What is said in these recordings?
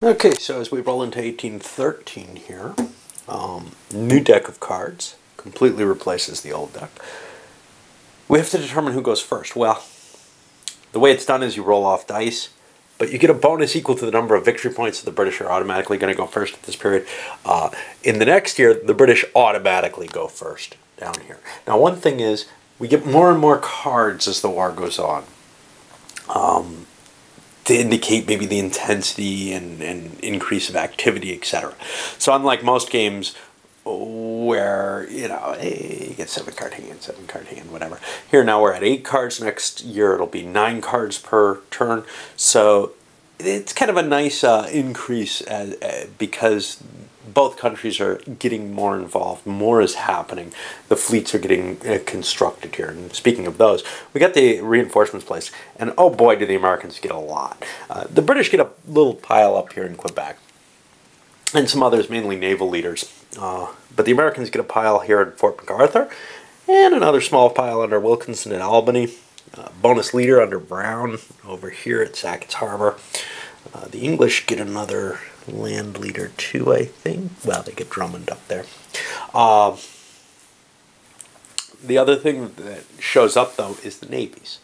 Okay, so as we roll into 1813 here, new deck of cards, completely replaces the old deck. We have to determine who goes first. Well, the way it's done is you roll off dice, but you get a bonus equal to the number of victory points, so the British are automatically going to go first at this period. In the next year, the British automatically go first down here. Now, one thing is, we get more and more cards as the war goes on. To indicate maybe the intensity and increase of activity, etc. So unlike most games where, hey, you get 7 card hand, whatever. Here now we're at 8 cards. Next year it'll be 9 cards per turn. So it's kind of a nice increase because both countries are getting more involved. More is happening. The fleets are getting constructed here. And speaking of those, we got the reinforcements placed. And oh boy, do the Americans get a lot. The British get a little pile up here in Quebec. And some others, mainly naval leaders. But the Americans get a pile here at Fort MacArthur. And another small pile under Wilkinson at Albany. Bonus leader under Brown over here at Sackett's Harbor. The English get another land leader too, I think. Well, they get Drummond up there. The other thing that shows up, though, is the navies.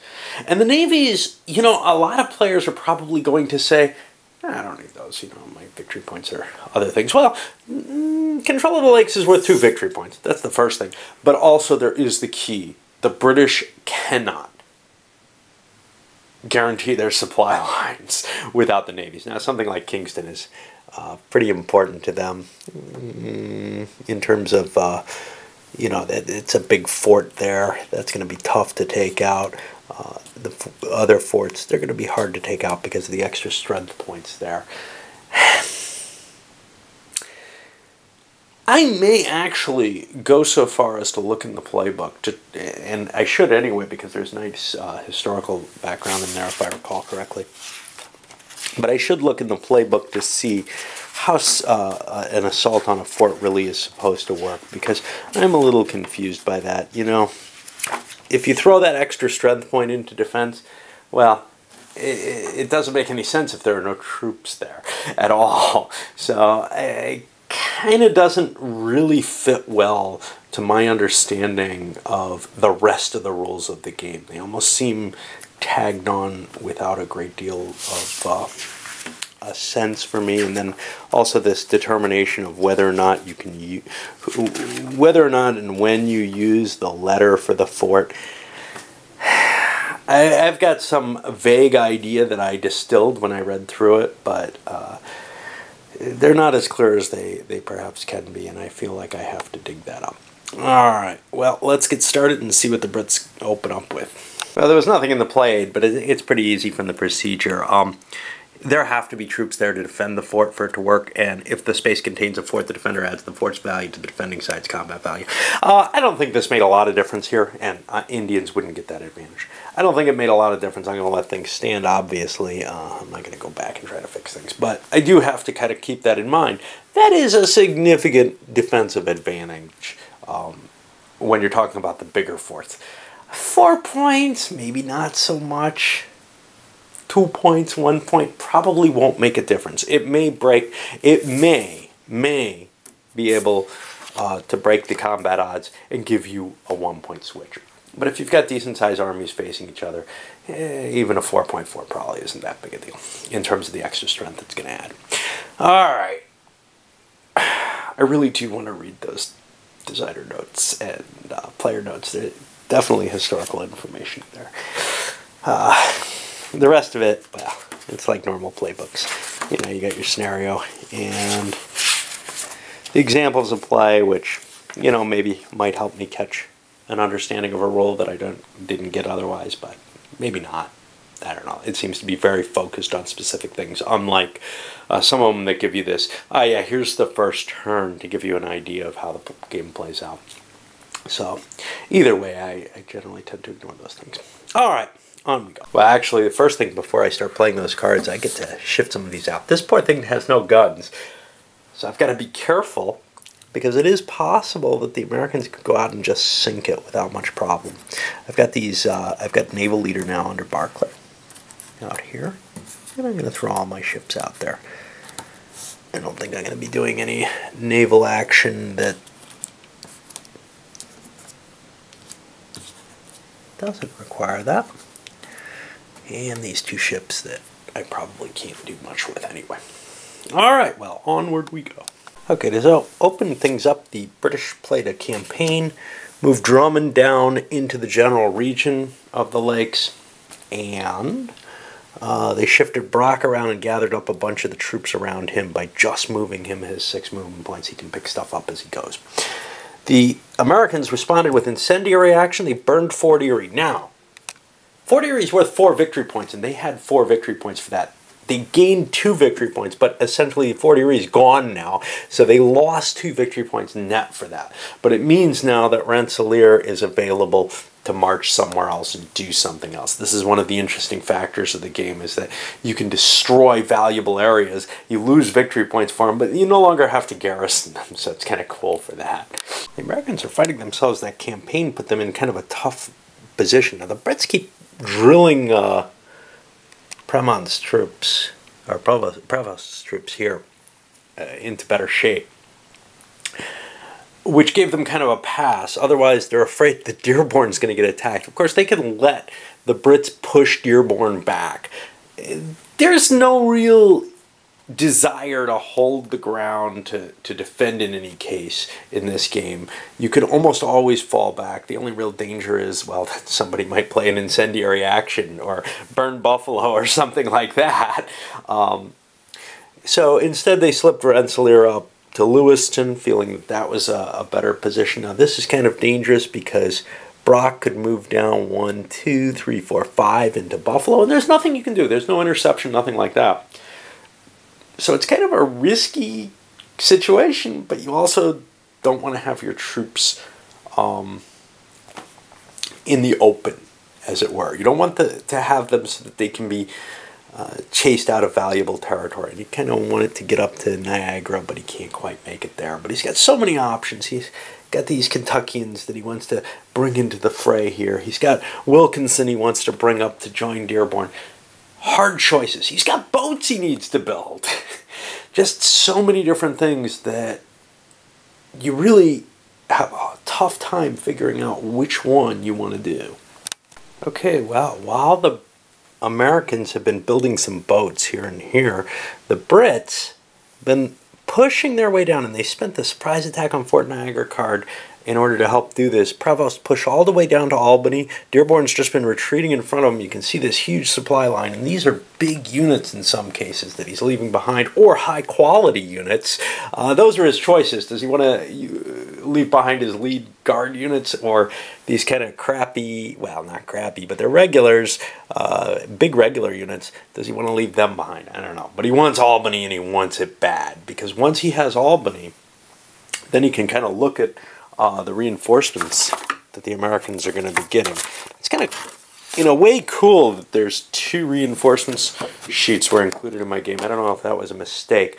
And the navies, a lot of players are probably going to say, I don't need those, my victory points are other things. Well, control of the lakes is worth 2 victory points. That's the first thing. But also there is the key. The British cannot guarantee their supply lines without the navies. Now, something like Kingston is pretty important to them in terms of, that it's a big fort there. That's going to be tough to take out. The other forts, they're going to be hard to take out because of the extra strength points there. I may actually go so far as to look in the playbook, and I should anyway because there's nice historical background in there if I recall correctly. But I should look in the playbook to see how an assault on a fort really is supposed to work, because I'm a little confused by that. If you throw that extra strength point into defense, well, it doesn't make any sense if there are no troops there at all. So it kind of doesn't really fit well to my understanding of the rest of the rules of the game. They almost seem tagged on without a great deal of a sense for me. And then also this determination of whether or not you can whether or not and when you use the letter for the fort. I've got some vague idea that I distilled when I read through it, but they're not as clear as they perhaps can be, and I feel like I have to dig that up. Alright, well, let's get started and see what the Brits open up with. Well, there was nothing in the play aid, but it's pretty easy from the procedure. There have to be troops there to defend the fort for it to work, and if the space contains a fort, the defender adds the fort's value to the defending side's combat value. I don't think this made a lot of difference here, and Indians wouldn't get that advantage. I don't think it made a lot of difference. I'm going to let things stand, obviously. I'm not going to go back and try to fix things, but I do have to kind of keep that in mind. That is a significant defensive advantage when you're talking about the bigger forts. 4 points, maybe not so much. 2 points, 1 point probably won't make a difference. It may break, it may be able to break the combat odds and give you a 1 point switch. But if you've got decent sized armies facing each other, even a 4.4 probably isn't that big a deal in terms of the extra strength it's going to add. Alright. I really do want to read those designer notes and player notes. There's definitely historical information there. The rest of it, well, it's like normal playbooks. You got your scenario and the examples of play, which, maybe might help me catch an understanding of a role that I didn't get otherwise, but maybe not. I don't know. It seems to be very focused on specific things, unlike some of them that give you this, yeah, here's the first turn to give you an idea of how the game plays out. So, either way, I generally tend to ignore those things. Alright. On we go. Well, actually, the first thing before I start playing those cards, I get to shift some of these out. This poor thing has no guns, so I've got to be careful, because it is possible that the Americans could go out and just sink it without much problem. I've got these, I've got naval leader now under Barclay out here, and I'm going to throw all my ships out there. I don't think I'm going to be doing any naval action that doesn't require that. And these two ships that I probably can't do much with anyway. Alright, well, onward we go. Okay, to open things up, the British played a campaign, moved Drummond down into the general region of the lakes, and they shifted Brock around and gathered up a bunch of the troops around him by just moving him his 6 movement points. He can pick stuff up as he goes. The Americans responded with incendiary action. They burned Fort Erie. Now, Fort Erie is worth 4 victory points, and they had 4 victory points for that. They gained 2 victory points, but essentially Fort Erie is gone now, so they lost 2 victory points net for that. But it means now that Rensselaer is available to march somewhere else and do something else. This is one of the interesting factors of the game, is that you can destroy valuable areas. You lose victory points for them, but you no longer have to garrison them, so it's kind of cool for that. The Americans are fighting themselves. That campaign put them in kind of a tough position. Now, the Brits keep drilling Prémont's troops, or Prevost's troops here, into better shape, which gave them kind of a pass. Otherwise, they're afraid that Dearborn's going to get attacked. Of course, they can let the Brits push Dearborn back. There's no real desire to hold the ground to defend in any case in this game. You can almost always fall back. The only real danger is, well, that somebody might play an incendiary action or burn Buffalo or something like that. So instead they slipped Rensselaer up to Lewiston, feeling that that was a better position. Now this is kind of dangerous because Brock could move down 1, 2, 3, 4, 5 into Buffalo, and there's nothing you can do. There's no interception, nothing like that. So it's kind of a risky situation, but you also don't want to have your troops in the open, as it were. You don't want to have them so that they can be chased out of valuable territory. And you kind of want it to get up to Niagara, but he can't quite make it there. But he's got so many options. He's got these Kentuckians that he wants to bring into the fray here. He's got Wilkinson he wants to bring up to join Dearborn. Hard choices. He's got boats he needs to build. Just so many different things that you really have a tough time figuring out which one you want to do. Okay, well, while the Americans have been building some boats here and here, the Brits have been pushing their way down, and they spent the surprise attack on Fort Niagara card in order to help do this. Prevost pushed all the way down to Albany. Dearborn's just been retreating in front of him. You can see this huge supply line, and these are big units in some cases that he's leaving behind, or high-quality units. Those are his choices. Does he want to leave behind his lead guard units, or these kind of crappy, well, not crappy, but they're regulars, big regular units? Does he want to leave them behind? I don't know. But he wants Albany, and he wants it bad, because once he has Albany, then he can kind of look at the reinforcements that the Americans are going to be getting. It's kind of, in a way, cool that there's 2 reinforcements sheets were included in my game. I don't know if that was a mistake.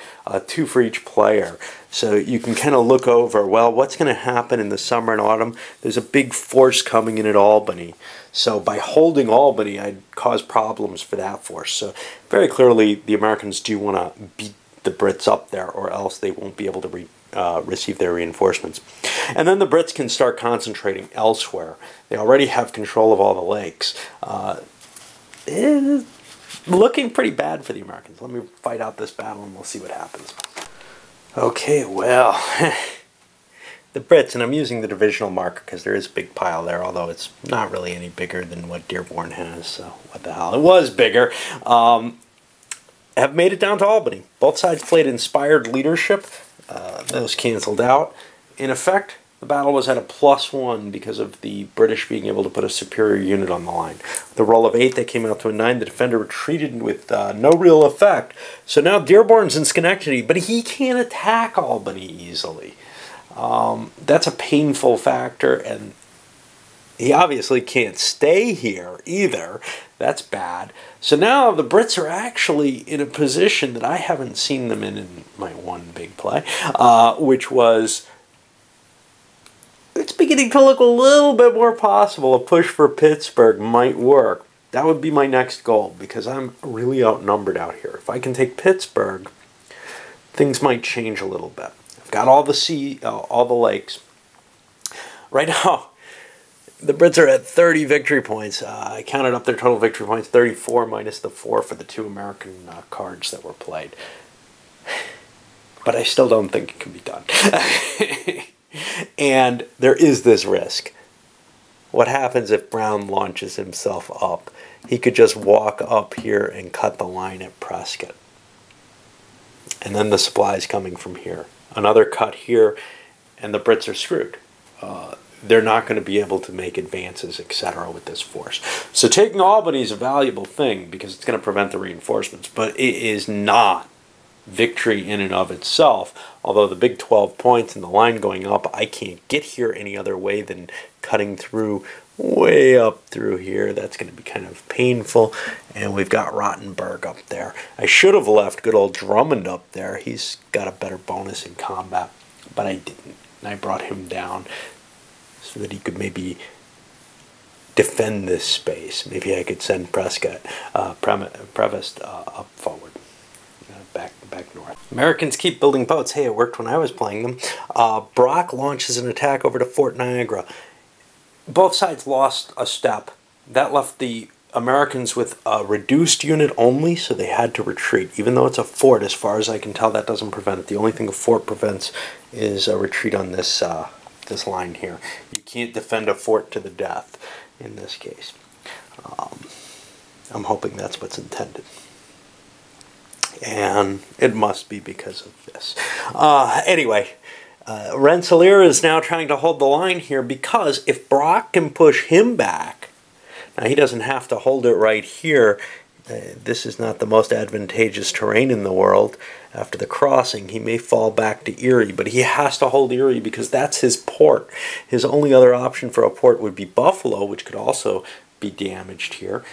2 for each player. So you can kind of look over, well, what's going to happen in the summer and autumn? There's a big force coming in at Albany. So by holding Albany, I'd cause problems for that force. So very clearly, the Americans do want to beat the Brits up there, or else they won't be able to receive their reinforcements. And then the Brits can start concentrating elsewhere. They already have control of all the lakes. It's looking pretty bad for the Americans. Let me fight out this battle and we'll see what happens. Okay, well, the Brits, and I'm using the divisional marker because there is a big pile there, although it's not really any bigger than what Dearborn has, so what the hell. It was bigger. Have made it down to Albany. Both sides played inspired leadership. Those canceled out. In effect, the battle was at a +1 because of the British being able to put a superior unit on the line. The roll of 8, that came out to a 9. The defender retreated with no real effect. So now Dearborn's in Schenectady, but he can't attack Albany easily. That's a painful factor, and he obviously can't stay here either. That's bad. So now the Brits are actually in a position that I haven't seen them in my one big play, which was, it's beginning to look a little bit more possible. A push for Pittsburgh might work. That would be my next goal, because I'm really outnumbered out here. If I can take Pittsburgh, things might change a little bit. I've got all the lakes. Right now, the Brits are at 30 victory points. I counted up their total victory points, 34 minus the 4 for the 2 American cards that were played. But I still don't think it can be done. And there is this risk. What happens if Brown launches himself up? He could just walk up here and cut the line at Prescott. And then the supply is coming from here. Another cut here, and the Brits are screwed. They're not going to be able to make advances, etc. with this force. So taking Albany is a valuable thing because it's going to prevent the reinforcements, but it is not victory in and of itself. Although the big 12 points and the line going up, I can't get here any other way than cutting through way up through here. That's going to be kind of painful. And we've got Rottenburg up there. I should have left good old Drummond up there. He's got a better bonus in combat, but I didn't. And I brought him down so that he could maybe defend this space. Maybe I could send Prescott, Prevost up forward, back north. Americans keep building boats. Hey, it worked when I was playing them. Brock launches an attack over to Fort Niagara. Both sides lost a step. That left the Americans with a reduced unit only, so they had to retreat. Even though it's a fort, as far as I can tell, that doesn't prevent it. The only thing a fort prevents is a retreat on this this line here. You can't defend a fort to the death in this case. I'm hoping that's what's intended. And it must be because of this. Anyway, Rensselaer is now trying to hold the line here because if Brock can push him back, now he doesn't have to hold it right here. This is not the most advantageous terrain in the world. After the crossing, he may fall back to Erie, but he has to hold Erie because that's his port. His only other option for a port would be Buffalo, which could also be damaged here.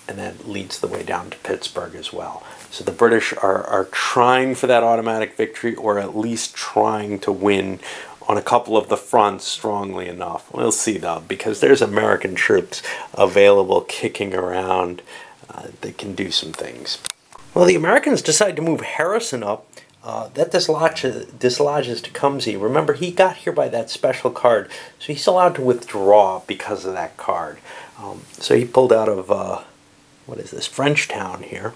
And that leads the way down to Pittsburgh as well. So the British are trying for that automatic victory, or at least trying to win on a couple of the fronts strongly enough. We'll see though, because there's American troops available kicking around. They can do some things. Well, the Americans decide to move Harrison up. That dislodges Tecumseh. Remember, he got here by that special card, so he's allowed to withdraw because of that card. So he pulled out of, what is this, Frenchtown here.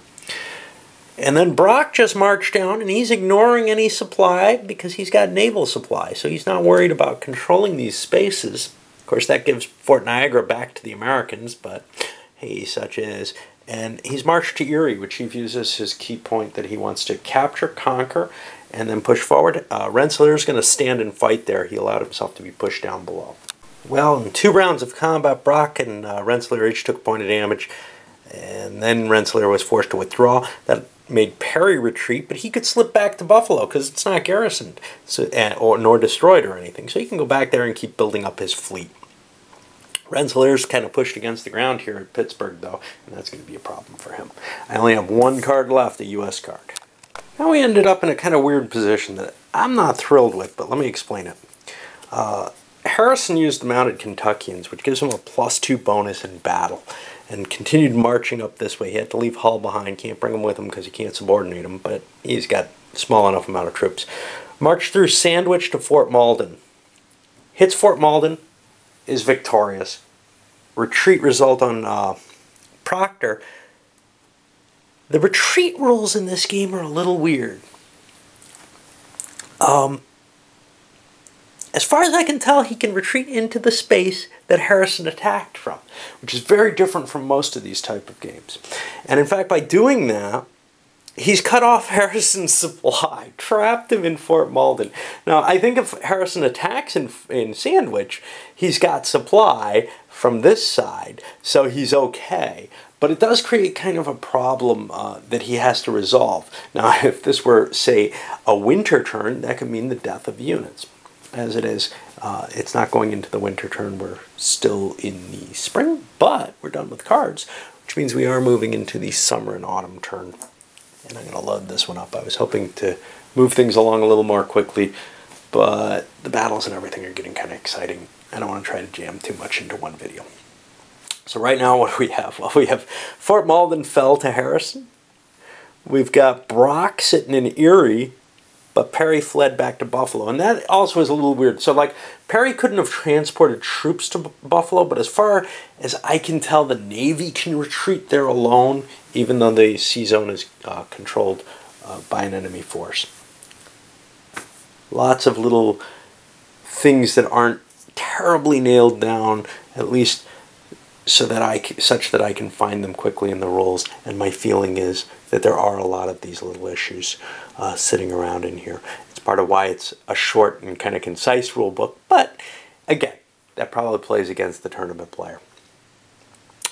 And then Brock just marched down, and he's ignoring any supply because he's got naval supply, so he's not worried about controlling these spaces. Of course, that gives Fort Niagara back to the Americans, but hey, such is. And he's marched to Erie, which he views as his key point that he wants to capture, conquer, and then push forward. Rensselaer's going to stand and fight there. He allowed himself to be pushed down below. Well, in 2 rounds of combat, Brock and Rensselaer each took a point of damage, and then Rensselaer was forced to withdraw. That made Perry retreat, but he could slip back to Buffalo because it's not garrisoned, so, nor destroyed or anything. So he can go back there and keep building up his fleet. Rensselaer's kind of pushed against the ground here at Pittsburgh, though, and that's going to be a problem for him. I only have 1 card left, a U.S. card. Now we ended up in a kind of weird position that I'm not thrilled with, but let me explain it. Harrison used the mounted Kentuckians, which gives him a +2 bonus in battle, and continued marching up this way. He had to leave Hull behind. Can't bring him with him because he can't subordinate him, but he's got a small enough amount of troops. Marched through Sandwich to Fort Malden. Hits Fort Malden, is victorious. Retreat result on Proctor. The retreat rules in this game are a little weird. As far as I can tell, he can retreat into the space that Harrison attacked from, which is very different from most of these type of games. And in fact, by doing that, he's cut off Harrison's supply, trapped him in Fort Malden. Now, I think if Harrison attacks in Sandwich, he's got supply from this side, so he's okay. But it does create kind of a problem that he has to resolve. Now, if this were, say, a winter turn, that could mean the death of units. As it is, it's not going into the winter turn. We're still in the spring, but we're done with cards, which means we are moving into the summer and autumn turn. And I'm going to load this one up. I was hoping to move things along a little more quickly, but the battles and everything are getting kind of exciting. I don't want to try to jam too much into one video. So right now, what do we have? Well, we have Fort Malden fell to Harrison. We've got Brock sitting in Erie, but Perry fled back to Buffalo. And that also is a little weird. So, like, Perry couldn't have transported troops to Buffalo, but as far as I can tell, the Navy can retreat there alone, even though the sea zone is controlled by an enemy force. Lots of little things that aren't terribly nailed down, at least such that I can find them quickly in the rules. And my feeling is that there are a lot of these little issues sitting around in here. It's part of why it's a short and kind of concise rule book, but again, that probably plays against the tournament player.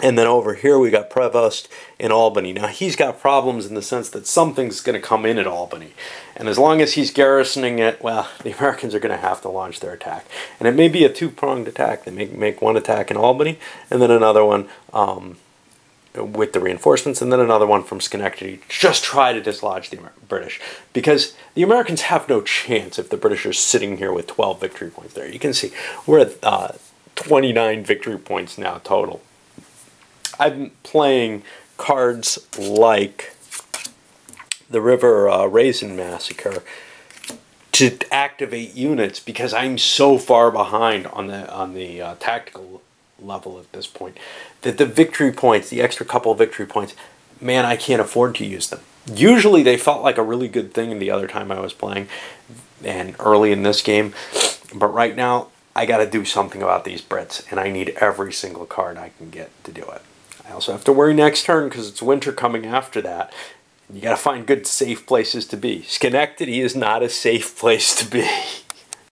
And then over here we got Prevost in Albany. Now he's got problems in the sense that something's going to come in at Albany. And as long as he's garrisoning it, well, the Americans are going to have to launch their attack. And it may be a two-pronged attack. They make one attack in Albany and then another one with the reinforcements and then another one from Schenectady. Just try to dislodge the British. Because the Americans have no chance if the British are sitting here with 12 victory points there. You can see we're at 29 victory points now total. I'm playing cards like the River Raisin Massacre to activate units because I'm so far behind on the tactical level at this point that the victory points, the extra couple of victory points, man, I can't afford to use them. Usually they felt like a really good thing the other time I was playing and early in this game, but right now I got to do something about these Brits and I need every single card I can get to do it. I also have to worry next turn because it's winter coming after that. You got to find good safe places to be. Schenectady is not a safe place to be.